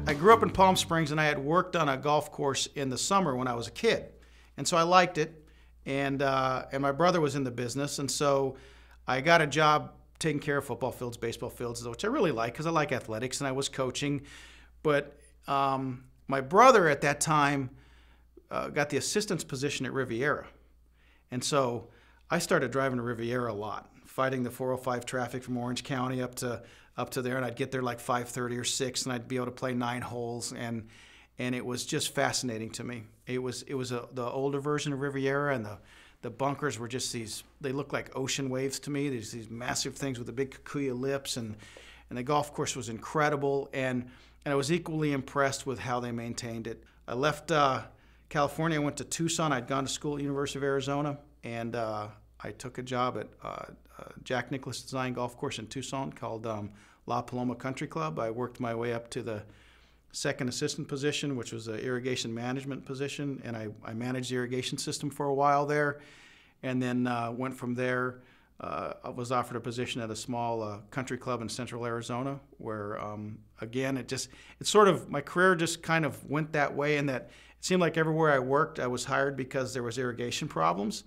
I grew up in Palm Springs, and I had worked on a golf course in the summer when I was a kid. And so I liked it, and my brother was in the business, and so I got a job taking care of football fields, baseball fields, which I really like because I like athletics, and I was coaching. But my brother at that time got the assistant's position at Riviera. And so I started driving to Riviera a lot, fighting the 405 traffic from Orange County up to there, and I'd get there like 5:30 or 6, and I'd be able to play 9 holes, and it was just fascinating to me. It was the older version of Riviera, and the bunkers were just they looked like ocean waves to me. There's these massive things with the big Kikuyu lips, and the golf course was incredible, and I was equally impressed with how they maintained it. I left California, I went to Tucson. I'd gone to school at University of Arizona, and I took a job at Jack Nicklaus Design Golf Course in Tucson called La Paloma Country Club. I worked my way up to the second assistant position, which was an irrigation management position, and I managed the irrigation system for a while there, and then went from there. I was offered a position at a small country club in central Arizona where, again, my career just kind of went that way, in that it seemed like everywhere I worked, I was hired because there was irrigation problems.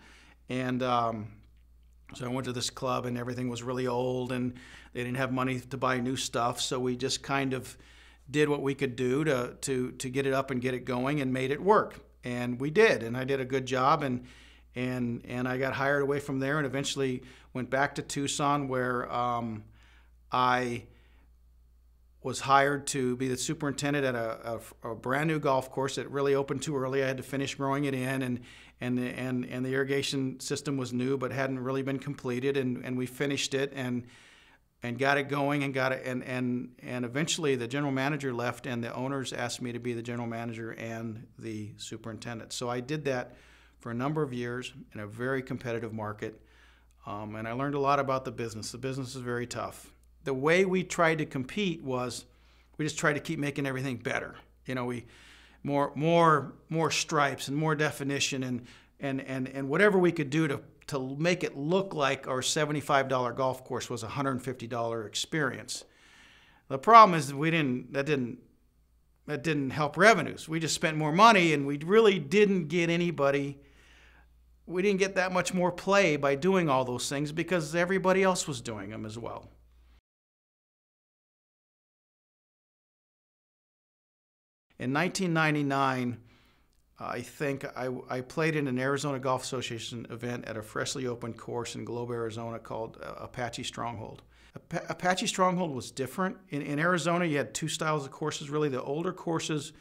And so I went to this club, and everything was really old, and they didn't have money to buy new stuff, so we just kind of did what we could do to get it up and get it going, and made it work. And we did, and I did a good job, and I got hired away from there, and eventually went back to Tucson, where I was hired to be the superintendent at a brand new golf course that really opened too early. I had to finish growing it in, and the irrigation system was new but hadn't really been completed, and we finished it and got it going, and eventually the general manager left, and the owners asked me to be the general manager and the superintendent. So I did that for a number of years in a very competitive market, and I learned a lot about the business. The business is very tough. The way we tried to compete was we just tried to keep making everything better. You know, more stripes and more definition, and whatever we could do to make it look like our $75 golf course was a $150 experience. The problem is that didn't help revenues. We just spent more money, and we really didn't get we didn't get that much more play by doing all those things because everybody else was doing them as well. In 1999, I think I played in an Arizona Golf Association event at a freshly opened course in Globe, Arizona called Apache Stronghold. Apache Stronghold was different. In Arizona, you had 2 styles of courses, really. The older courses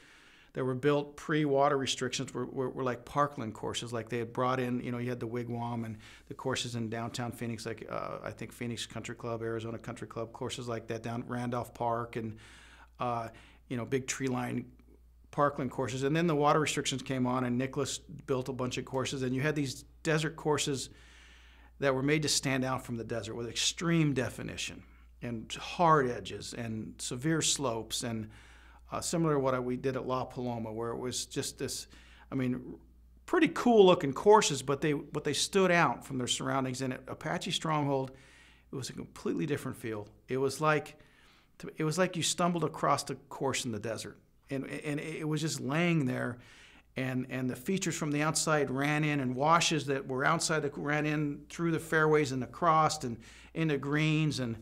that were built pre-water restrictions were like parkland courses, like they had brought in, you had the Wigwam and the courses in downtown Phoenix, like I think Phoenix Country Club, Arizona Country Club, courses like that down Randolph Park, and big tree line parkland courses. And then the water restrictions came on, and Nicklaus built a bunch of courses, and you had these desert courses that were made to stand out from the desert with extreme definition and hard edges and severe slopes, and similar to what we did at La Paloma, where it was just this, pretty cool looking courses, but they stood out from their surroundings. And at Apache Stronghold, it was a completely different feel. It was like you stumbled across a course in the desert. And it was just laying there, and the features from the outside ran in, and washes that were outside that ran in through the fairways and across and into greens, and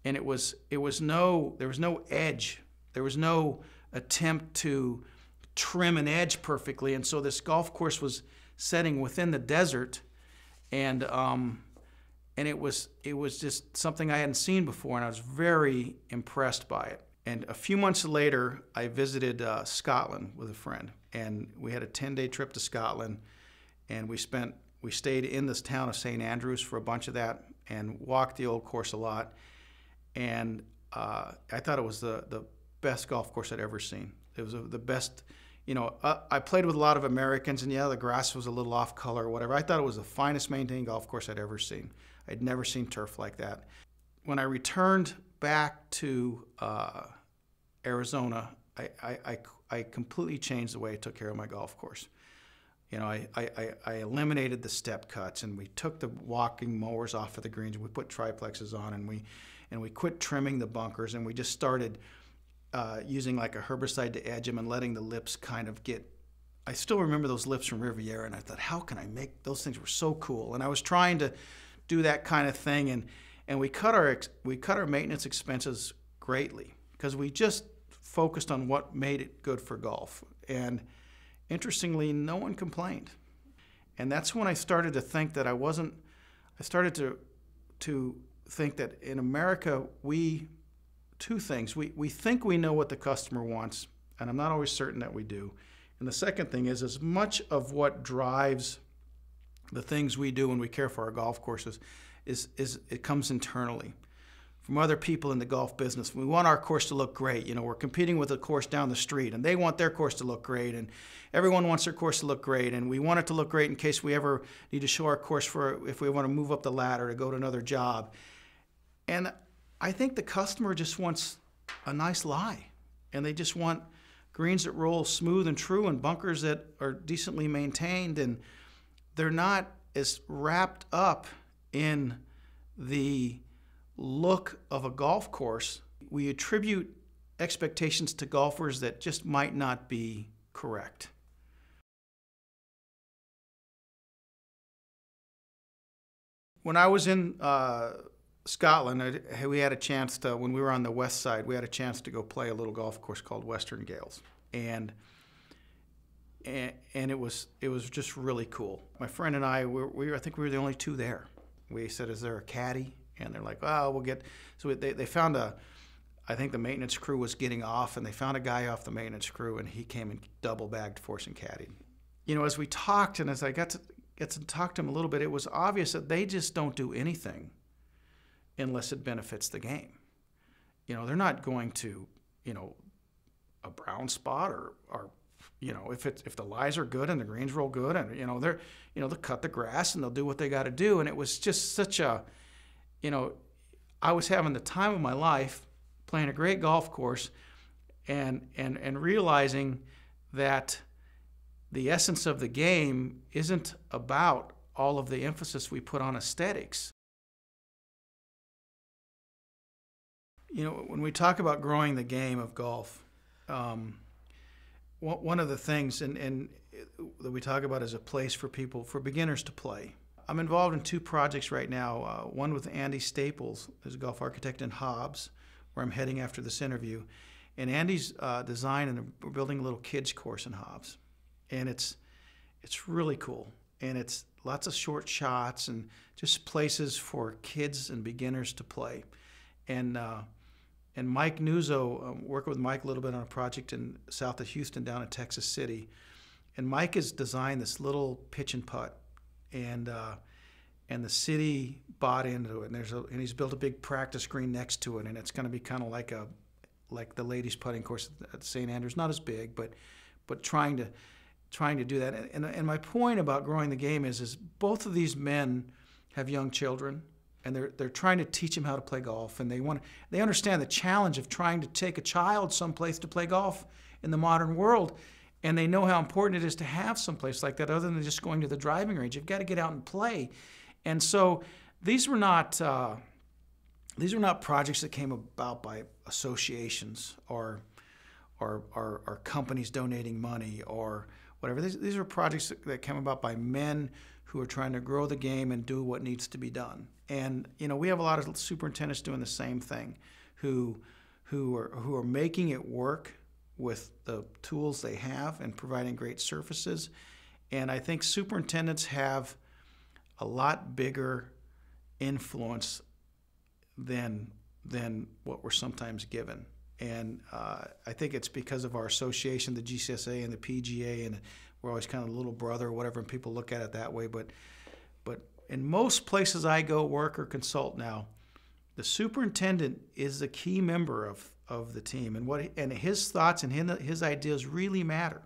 there was no edge. There was no attempt to trim an edge perfectly, and so this golf course was setting within the desert, and it was just something I hadn't seen before, and I was very impressed by it. And a few months later, I visited Scotland with a friend, and we had a 10-day trip to Scotland, and we stayed in this town of St. Andrews for a bunch of that, and walked the old course a lot. And I thought it was the best golf course I'd ever seen. It was the best. I played with a lot of Americans, and the grass was a little off color or whatever. I thought it was the finest maintained golf course I'd ever seen. I'd never seen turf like that. When I returned back to Arizona, I completely changed the way I took care of my golf course. I eliminated the step cuts, and we took the walking mowers off of the greens, and we put triplexes on, and we quit trimming the bunkers, and we just started using like a herbicide to edge them and letting the lips kind of get. I still remember those lips from Riviera, and I thought, how can I make those things? Were so cool, and I was trying to do that kind of thing, and we cut our maintenance expenses greatly because we just focused on what made it good for golf. And interestingly, no one complained, and that's when I started to think that I started to think that in America two things. We think we know what the customer wants, and I'm not always certain that we do. And the second thing is, as much of what drives the things we do when we care for our golf courses is it comes internally from other people in the golf business. We want our course to look great. You know, we're competing with a course down the street, and they want their course to look great, and everyone wants their course to look great, and we want it to look great in case we ever need to show our course if we want to move up the ladder to go to another job. And I think the customer just wants a nice lie, and they just want greens that roll smooth and true and bunkers that are decently maintained, and they're not as wrapped up in the look of a golf course. We attribute expectations to golfers that just might not be correct. When I was in Scotland, we had a chance to, when we were on the west side, we had a chance to go play a little golf course called Western Gales, and it was just really cool. My friend and I, I think we were the only two there. We said, "Is there a caddy?" And they're like, "Oh, we'll get." So they found I think the maintenance crew was getting off, and they found a guy off the maintenance crew, and he came and double bagged for us and caddied. You know, as we talked, and as I got to talk to him a little bit, it was obvious that they just don't do anything unless it benefits the game. You know, they're not going to, you know, a brown spot or you know, if the lies are good and the greens roll good, and they'll cut the grass and they'll do what they got to do. And it was just such a, you know, I was having the time of my life playing a great golf course and realizing that the essence of the game isn't about all of the emphasis we put on aesthetics. You know, when we talk about growing the game of golf, one of the things that we talk about is a place for beginners to play. I'm involved in two projects right now, one with Andy Staples, who's a golf architect in Hobbs, where I'm heading after this interview. And Andy's designing and we're building a little kids course in Hobbs. And it's really cool. And it's lots of short shots and just places for kids and beginners to play. And Mike Nuzzo, working with Mike a little bit on a project in south of Houston down in Texas City. And Mike has designed this little pitch and putt. And the city bought into it. And he's built a big practice green next to it. And it's going to be kind of like the ladies putting course at St. Andrews. Not as big, but trying to do that. And my point about growing the game is both of these men have young children. And they're trying to teach them how to play golf, and they understand the challenge of trying to take a child someplace to play golf in the modern world, and they know how important it is to have someplace like that other than just going to the driving range. You've got to get out and play, and so these were not projects that came about by associations or companies donating money or whatever. These are projects that came about by men who are trying to grow the game and do what needs to be done. And you know, we have a lot of superintendents doing the same thing, who are making it work with the tools they have and providing great surfaces. And I think superintendents have a lot bigger influence than what we're sometimes given. And I think it's because of our association, the GCSA and the PGA, and we're always kind of a little brother or whatever, and people look at it that way. But in most places I go work or consult now, the superintendent is the key member of the team, and his thoughts and his ideas really matter.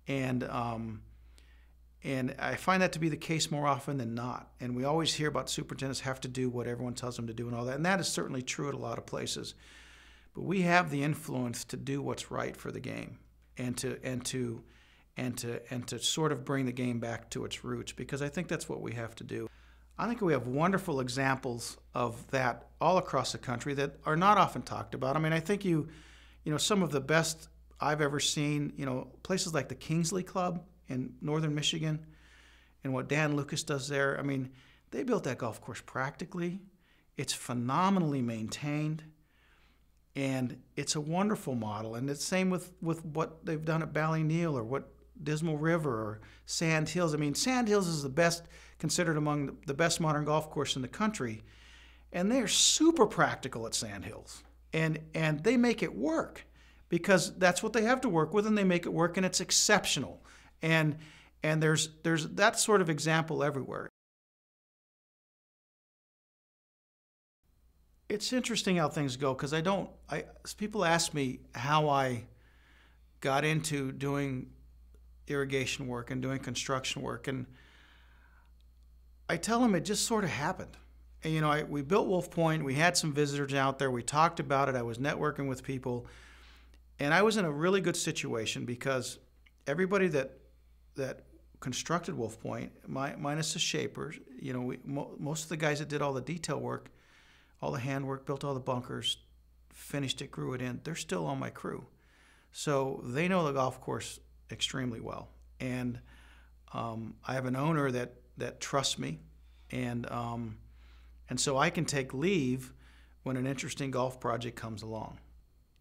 And I find that to be the case more often than not. And we always hear about superintendents have to do what everyone tells them to do and all that, and that is certainly true at a lot of places. But we have the influence to do what's right for the game, and to sort of bring the game back to its roots, because I think that's what we have to do. I think we have wonderful examples of that all across the country that are not often talked about. I mean, I think you some of the best I've ever seen, places like the Kingsley Club in northern Michigan and what Dan Lucas does there. I mean, they built that golf course practically. It's phenomenally maintained, and it's a wonderful model. And it's the same with what they've done at Ballyneal or what Dismal River or Sand Hills. I mean, Sand Hills is considered among the best modern golf course in the country, and they're super practical at Sand Hills. And they make it work because that's what they have to work with, and they make it work, and it's exceptional. And there's that sort of example everywhere. It's interesting how things go because people ask me how I got into doing irrigation work and doing construction work, and I tell them it just sort of happened. And, we built Wolf Point, we had some visitors out there, we talked about it, I was networking with people, and I was in a really good situation because everybody that constructed Wolf Point, minus the shapers, most of the guys that did all the detail work, all the handwork, built all the bunkers, finished it, grew it in, they're still on my crew. So they know the golf course extremely well. And I have an owner that trusts me, and so I can take leave when an interesting golf project comes along.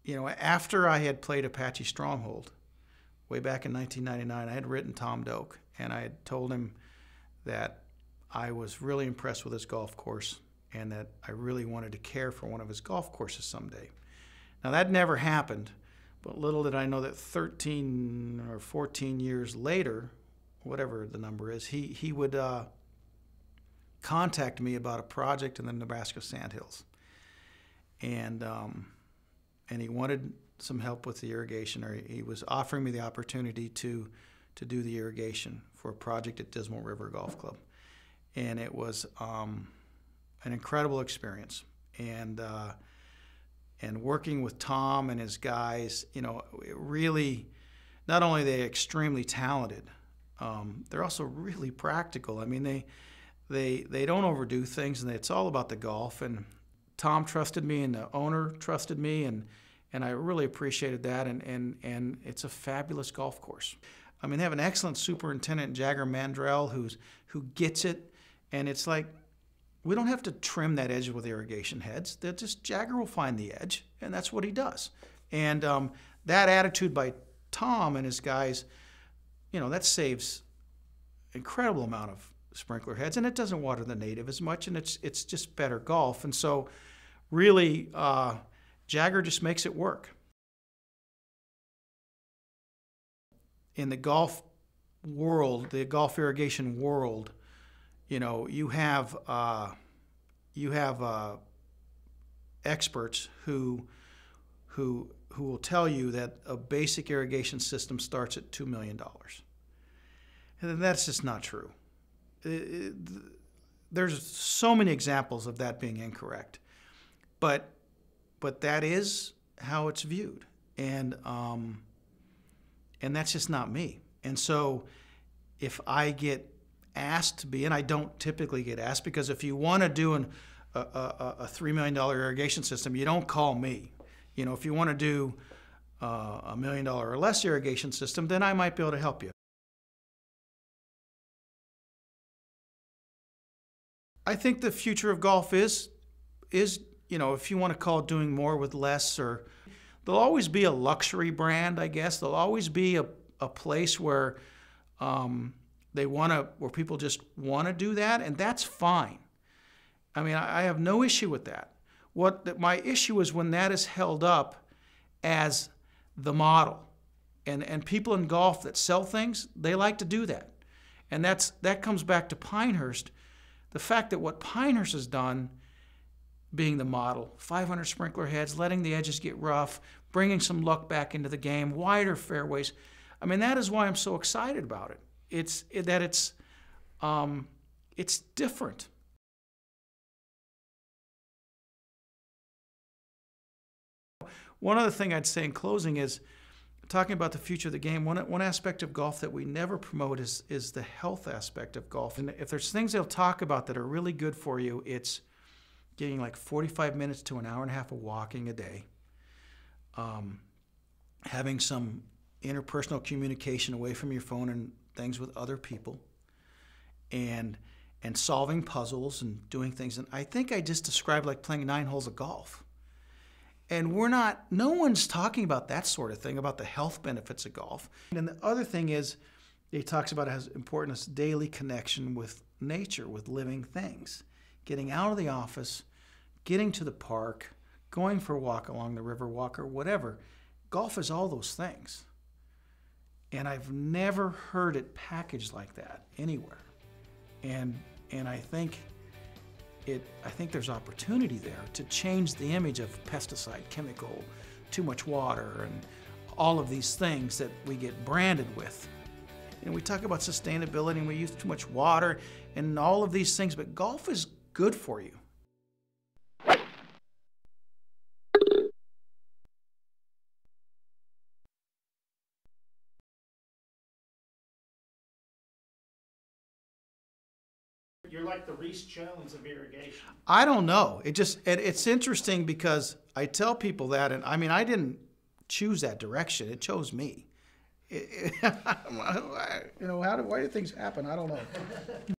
After I had played Apache Stronghold, way back in 1999, I had written Tom Doak, and I had told him that I was really impressed with his golf course and that I really wanted to care for one of his golf courses someday. Now, that never happened, but little did I know that 13 or 14 years later, whatever the number is, he would contact me about a project in the Nebraska Sandhills. And he wanted some help with the irrigation, or he was offering me the opportunity to do the irrigation for a project at Dismal River Golf Club. And it was an incredible experience. And working with Tom and his guys, really, not only are they extremely talented, they're also really practical. I mean, they don't overdo things, and it's all about the golf. And Tom trusted me, and the owner trusted me, and I really appreciated that. And it's a fabulous golf course. I mean, they have an excellent superintendent, Jagger Mandrell, who gets it, and it's like, we don't have to trim that edge with irrigation heads. Jagger will find the edge, and that's what he does. And that attitude by Tom and his guys, that saves incredible amount of sprinkler heads, and it doesn't water the native as much, and it's just better golf. And so really, Jagger just makes it work. In the golf world, the golf irrigation world, you have experts who will tell you that a basic irrigation system starts at $2 million. And that's just not true. There's so many examples of that being incorrect, but that is how it's viewed, and that's just not me. And so if I get asked to be, and I don't typically get asked, because if you want to do a $3 million irrigation system, you don't call me. If you want to do a $1 million or less irrigation system, then I might be able to help you. I think the future of golf is if you want to call it doing more with less, or there'll always be a luxury brand, I guess. There'll always be a place where where people just want to do that, and that's fine. I mean, I have no issue with that. My issue is when that is held up as the model, and people in golf that sell things, they like to do that, and that comes back to Pinehurst. The fact that what Pinehurst has done, being the model, 500 sprinkler heads, letting the edges get rough, bringing some luck back into the game, wider fairways. I mean, that is why I'm so excited about it. It's different. One other thing I'd say in closing is, talking about the future of the game, one aspect of golf that we never promote is the health aspect of golf. And if there's things they'll talk about that are really good for you, it's getting like 45 minutes to an hour and a half of walking a day, having some interpersonal communication away from your phone and things with other people, and solving puzzles and doing things. And I think I just described like playing 9 holes of golf. And no one's talking about that sort of thing, about the health benefits of golf. And the other thing is, he talks about it has importance, daily connection with nature, with living things. Getting out of the office, getting to the park, going for a walk along the river walk or whatever. Golf is all those things. And I've never heard it packaged like that anywhere. And I think there's opportunity there to change the image of pesticide, chemical, too much water, and all of these things that we get branded with. And we talk about sustainability and we use too much water and all of these things, but golf is good for you. You're like the Reese Jones of irrigation. I don't know. It's interesting because I tell people that, and I mean, I didn't choose that direction. It chose me. Why do things happen? I don't know.